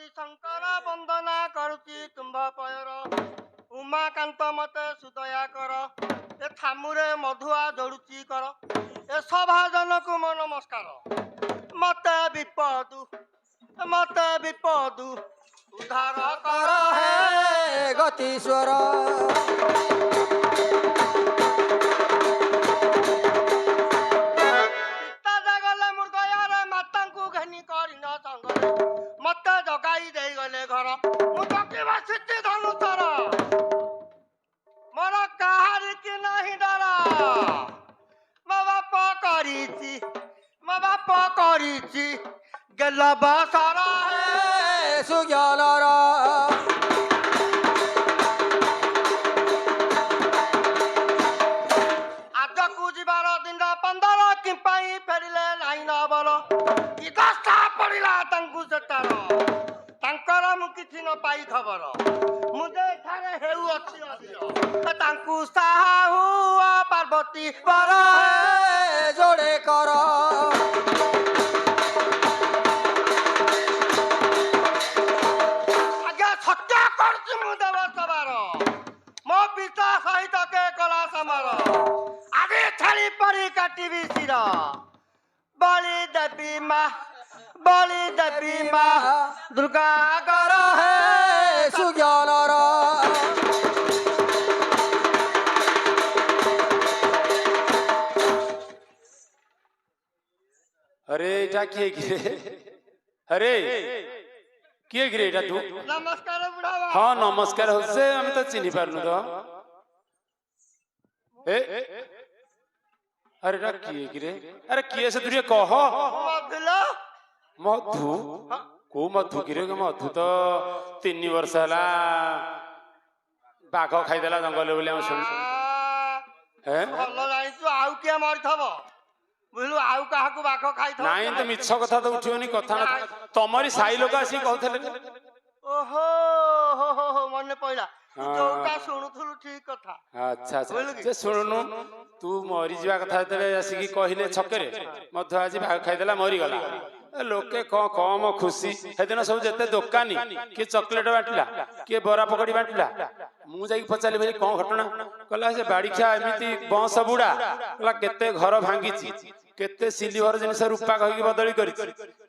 ପାର୍ବତୀ ଶଙ୍କର ବନ୍ଦନା କରୁଛି ତୁମ୍ଭ ପୟର ଉମାକାନ୍ତ ମତେ ସୁଦୟା କର ଏ ଥାମୁରେ ମଧୁଆ ଯୋଡୁଛି କର ଏ ସଭାଜନକୁ ମୋ ନମସ୍କାର ମତେ ବିପଦୁ ଉଦ୍ଧାର କର ହେ ଗତିଶ୍ୱର मत जगाई दे गले घर मुझे बसिती धनुषर मोर कहार की नहीं डर मो बाप करी गेल बसर सुज्ञानर आज को जीवार दिन 15 कि फेरिले नाई नबर कि दशा पड़ा सेटार तांकर मु किछि न पाई खबर मुझे एठारे हेउ अछि तांकु साहू पार्वती पर जोड़े कर आज्ञा सत्य करछि मु देव सवार मो पिता सहित के कला समार आगे छाड़ी पड़ी काटिबी शिर बलि देवी माँ दुर्गा कर है सुज्ञानर अरे एटा किए गिरे अरे किए गिरे एटा तू नमस्कार बुढ़ावा हाँ नमस्कार होसे हम तो चिन्ह पारनु तो ए अरे एटा किए गिरे अरे किए से तुरे कह मधु को मधु गिरे के मधु तो 3 वर्ष हला बाघ खाइदेला जंगल बोली हम सुन हैं भलो जाइछु आउ के मरथबो बुझलु आउ काहा को बाघ खाइथबो नाही तो मिछ कथा तो उठियोनी कथा ना तमरी साई लोक आसी कहथले ओहो हो मने पइला जोटा सुनुथुलु ठीक कथा अच्छा अच्छा जे सुननु तू मरी जीवा कथा तेरे आसी की कहिले छकरे मधु आज भाग खाइदेला मरी गला लोके कम खुशी सेदिन सब जेते दुकानी किए चॉकलेट बांटला किए बरा पकड़ी बांटला मु जाई पचाली भाई कौन घटना कहला से बाड़ीखा एमिति बंस बुड़ा कहला केते घर भांगीची केते सिल्वर जिनस रूपा कहि बदली करी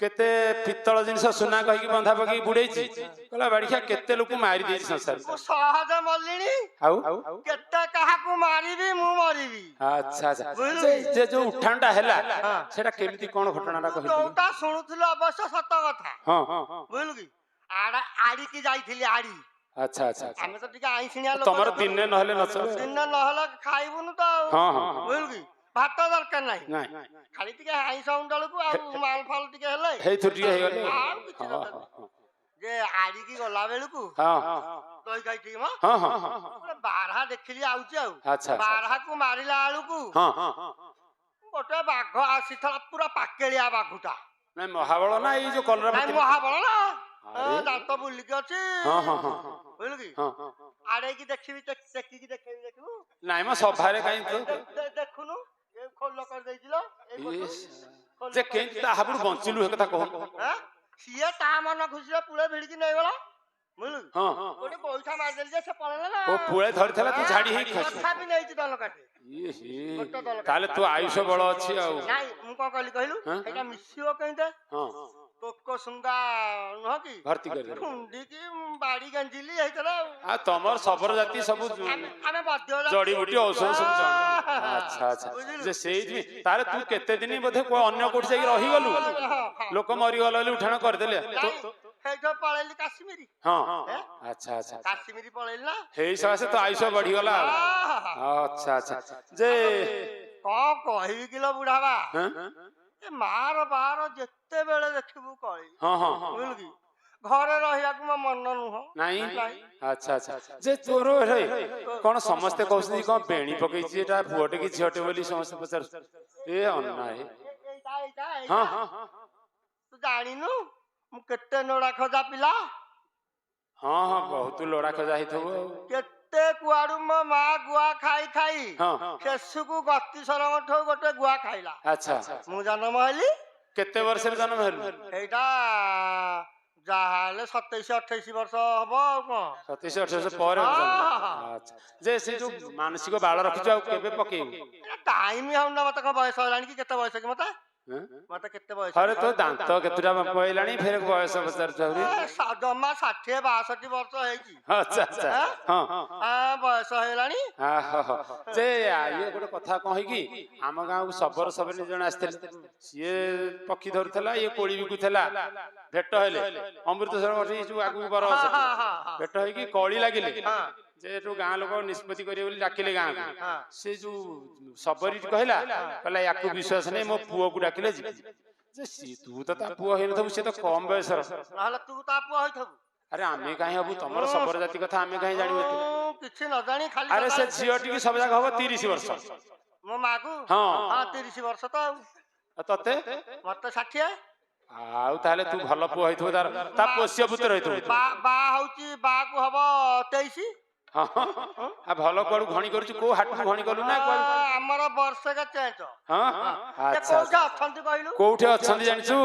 केते पित्तल जिनस सोना कहि बंधा पकि बुड़ेची कहला बाड़ीखा केते लोक मारी देई संसार सहज मल्लिनी आउ केते काहा को मारीबी मु मरीबी अच्छा अच्छा जे जो उठानटा हैला सेटा केमिति कोन घटनाटा कहि जोटा सुनुथुलु अवश्य सत कथा हां हां बुझलु की आड़ी की जाइथिली आड़ी अच्छा अच्छा हमें तो टिके आइसिनिया लोक तमर दिने नहले न चले दिन नहले खाइबुनु तो हां हां बुझलु की भात दरकार नाही नाही खाली टिके आइस उंडल को आ माल फाल टिके हेले हे थुटी हे गले आउ किछि दरकार जे आड़ी की गला बेलु को हां दही खाइथि म हां हां बारहा देखिली आउची आउ अच्छा बारहा को मारिला आलू को हां गोटे बाघ आसीथला पूरा पाकेलिया बाघुटा नहीं महाबल ना ये जो कलरा नाही महाबल ना दांत बुलिक अछि हां हां हां बुझलु की हां आड़े की देखिबी देखि की देखिबू नहीं म सभारे काई तो देखुनु ए खोल कर दैजिलो जे केंति ता हाबुर बंचिलु हे कथा कहो हां सिए ता मन खुसिया पुळे भिड़ी की नै गला बुझलु हां गोटे गोइठा मार देल जे से पळला ना ओ पुळे धरथला तू झाड़ी हे खस कथा भी नै छि दल काटे ये ताले तू आयुष बळ अछि आ नाही मु को कहली कहलु एटा मिसियो कहिते हां तोको सुंगा न की भर्ती कर दे खुंडी की बाड़ी गंजिली हेतला आ तमर सबर जाति सब हमें बाध्य जड़ी बूटी औषध सब जान अच्छा अच्छा जे सेई तारे तू केते दिन बोधे को अन्य कोठ जाई रही गलु लोक मरी गल उठाण कर देले हेठो पळेली काश्मीरी हां अच्छा अच्छा काश्मीरी पळेली ना हेई ससे तो आयुष बढ़ी गला अच्छा अच्छा जे को कहि किलो बुढ़ावा हां ए मार बार जत्ते बेले देखिबू कळी हां हां बुझल की घरे रहिया को मन नुह नहीं अच्छा अच्छा जे तोर रे कोन समस्त कहउसी कोन बेणी पकईची एटा पुओटे की झियोटे बोली समस्त पचार ए अन्ना है हां हां तू जानिनु मु केते नोडा खजा पिला हां हां बहुत लोड़ा खजा हिथबो केते कुआडू म मा गुआ खाई खाई हां केसुकू गति सरमठो गोटे गुआ खाइला अच्छा मु जन्म हली केते वर्ष रे जन्म हल एटा ଯାହାହେଲେ 27-28 ବର୍ଷ ହବ ଆଉ କଣ 27-28 ପରେ ହଁ, ହଉଛନ୍ତି। ହଁ। ଆଚ୍ଛା ଯେ ସେ ଯୋଉ ମାନସିକ ବାଳ ରଖିଛୁ ଆଉ କେବେ ପକେଇବୁ? ଟାଇମ ହଉନି ମତେ କଣ ବୟସ ହେଲାଣି କି କେତେ ବୟସ କି ମତେ ହେଁ? ମତେ କେତେ ବୟସ ଥରେ ତୋ ଦାନ୍ତ କେତେଟା ପଇଲାଣି ଫେର ବୟସ ପଚାରୁଛୁ ଆହୁରି? ଜମା 60-62 ବର୍ଷ ହେଇଛି ଆଚ୍ଛା ଆଚ୍ଛା ହଁ ବୟସ ହେଇଗଲାଣି ଆହୋ ଯେ ଇଏ ଗୋଟେ କଥା କଣ ହେଇକି ଆମ ଗାଁକୁ ଶବର ସବର ଜଣେ ଆସିଥିଲେ ସିଏ ପକ୍ଷୀ ଧରୁଥିଲା ଇଏ କୋଳି ବିକୁଥିଲା ଭେଟ ହେଲେ ଅମୃତସର ମଠି ଯୋଉ ଆଗକୁ ବର ହଁ, ସେଠି ହଁ, ହଁ, ହଁ। ଭେଟ ହେଇକି କଳି ଲାଗିଲେ ହଁ। ଯେ ଏଠୁ ଗାଁ ଲୋକ ନିଷ୍ପତ୍ତି କରିବେ ବୋଲି ଡାକିଲେ ଗାଁକୁ ହଁ। ସେ ଯୋଉ ସବରୀ କହିଲା ୟାକୁ ବିଶ୍ୱାସ ନାହିଁ ମୋ ପୁଅକୁ ଡାକିଲେ ଯିବି ଯେ ତୁ ତ ତା ପୁଅ ହେଇନଥିବୁ ସେ ତ କମ ବୟସର ନହେଲେ ତୁ ତା ପୁଅ ହେଇଥିବୁ ଆରେ ଆମେ କାହିଁ ହବୁ ତମର ସବର ଜାତି କଥା ଆମେ କାହିଁ ଜାଣିବୁ ଏତେ? କିଛି ନ ଜାଣି ଖାଲି ଆରେ ସେ ସକାଳେ- ଝିଅ ଟିକେ ସବୁ ଯାକ ହବ 30 ବର୍ଷ ମୋ ମାକୁ ହଁ। 30 ବର୍ଷ ତ ଆଉ ଆଉ ତତେ ମତେ 60 ଆଉ ତାହେଲେ ତୁ ଭଲ ପୁଅ ହେଇଥିବୁ ତାର ତା ପୋଷ୍ୟ ପୁତ୍ର ହେଇଥିବୁ ତୁ। ବା ହଉଛି ବାକୁ ହବ 23 ହଁ ଆଉ ଭଲ କୁଆଡୁ ଘଣି କରୁଛୁ କୋଉ ହାଟକୁ ଘଣି କଲୁ ନା କୁଆଡୁ? ଆମର ବର୍ଷକେ ଚେଞ୍ଜ ହଁ ଏ ଆଚ୍ଛା କୋଉଠି ଆଚ୍ଛା। ଅଛନ୍ତି କହିଲୁ କୋଉଠି ଅଛନ୍ତି ଜାଣିଛୁ?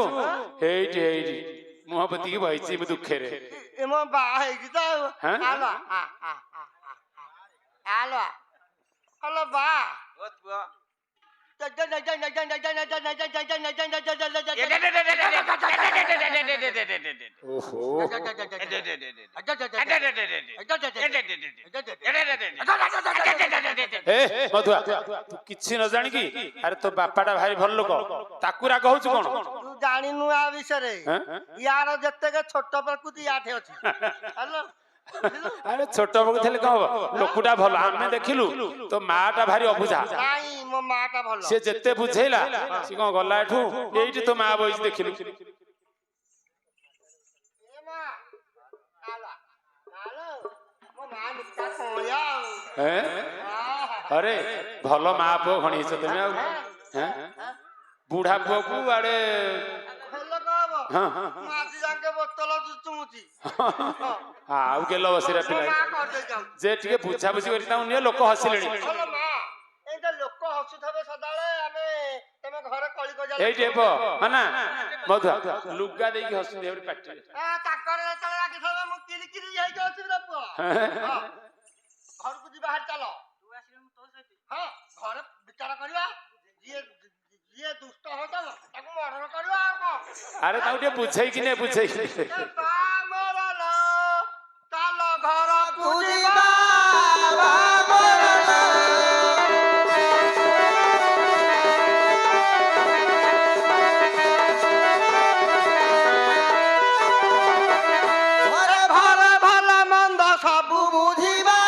ହେଇଠି ହେଇଠି ମୁହଁ ପୋତିକି ବଇଛି ମୁଁ ଦୁଃଖରେ ଏ ମୋ ବା ହେଇଛି ତ ଆଉ ହାଁ? ଆଲୋ ହଲୋ ବା ଓହୋ ଏ ମଧୁଆ ତୁ କିଛି ନ ଜାଣିକି ଆରେ ତୋ ବାପାଟା ଭାରି ଭଲ ଲୋକ ତାକୁ ରାଗ ହଉଛୁ କଣ? ତୁ ଜାଣିନୁ ଆ ବିଷୟରେ ହାଁ? ୟାର ଯେତେକେ ଛୋଟ ପ୍ରକୃତି ୟାଠେ ଅଛି ହାଲୋ ଆରେ ଛୋଟ ବଗୁ ଥିଲେ କଣ ହବ ଲୋକଟା ଭଲ ଆମେ ଦେଖିଲୁ ତୋ ମା ଟା ଭାରି ଅବୁଝା ନାଇଁ ମୋ ମା ଟା ଭଲ ସେ ଯେତେ ବୁଝେଇଲା ସେ କଣ ଗଲା ଏଠୁ ଏଇଠି ତୋ ମା ବଇଛି ଦେଖିଲୁ ଏ ମା ଆଲୋ ମୋ ମା ନିକା କୋଳିଆ ଆଉ ହେଁ? ଆରେ ଭଲ ମା ପୁଅ ଘଣି ହେଇଛ ତମେ ଆଉ ହେଁ? ବୁଢା ପୁଅକୁ ଆଡେ ହେଲେ କଣ ହବ ହଁ ମୁଁ ଆଜି ଯାକେ ବୋତଲ ଚୁଚୁମୁଚି ଆଉ ଗେଲ ବସିରା ପିଲା ମା କରିଦେଇ ଯାଉଛି ଯେ ଟିକେ ବୁଝାବୁଝି କରି ତାଙ୍କୁ ନିଅ ଲୋକ ହସିଲେଣି ହଲୋ ମା ଏଇଟା ଲୋକ ହସୁଥିବେ ସଦାବେଳେ ଆମେ ତମେ ଘରେ କଳି କଜିଆ ଏଇଠି ହେବ ହଁ ନା ମଧୁଆ ଲୁଗା ଦେଇକି ହସୁଛନ୍ତି ଏଠି ପାଟିରେ ତାଙ୍କର ଯେତେବେଳେ ଲାଗିଥିବ ମୁଁ କିରି କିରି ହେଇକି ଅଛି ରେ ପୁଅ ଘରକୁ ଯିବା ହାରି ଚାଲ ହଁ ଘରେ ବିଚାର କରିବା ଯିଏ ଯିଏ ଦୁଷ୍ଟ ହଉଥିବ ତାକୁ ମର୍ଡର କରିବା ଆଉ କଣ ଆରେ ତାକୁ ଟିକେ ବୁଝେଇକି ନେ ବୁଝେଇକି ଚାଲ ଘରକୁ ଯିବା ଘରେ ଭଲ ଭଲ ମନ୍ଦ ସବୁ ବୁଝିବା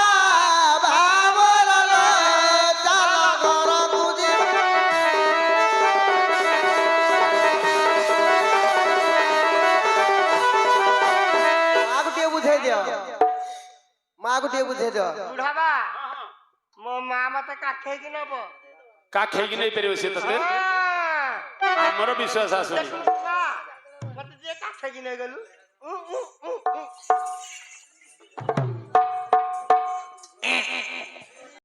ବାବର ଲୋ, ଚାଲ ଘରକୁ ଯିବା। ମାକୁ ଟିକେ ବୁଝେଇ ଦିଅ ମାକୁ ଟିକେ ବୁଝେଇ ଦିଅ ବୁଢାବା ମୋ ମା ମତେ କାଖେଇକି ନବ କାଖେଇକି ନେଇପାରିବ ସେ ତତେ ଆମର ବିଶ୍ୱାସ ଆସୁନି ମତେ ଟିକେ କାଖେଇକି ନେଇଗଲୁ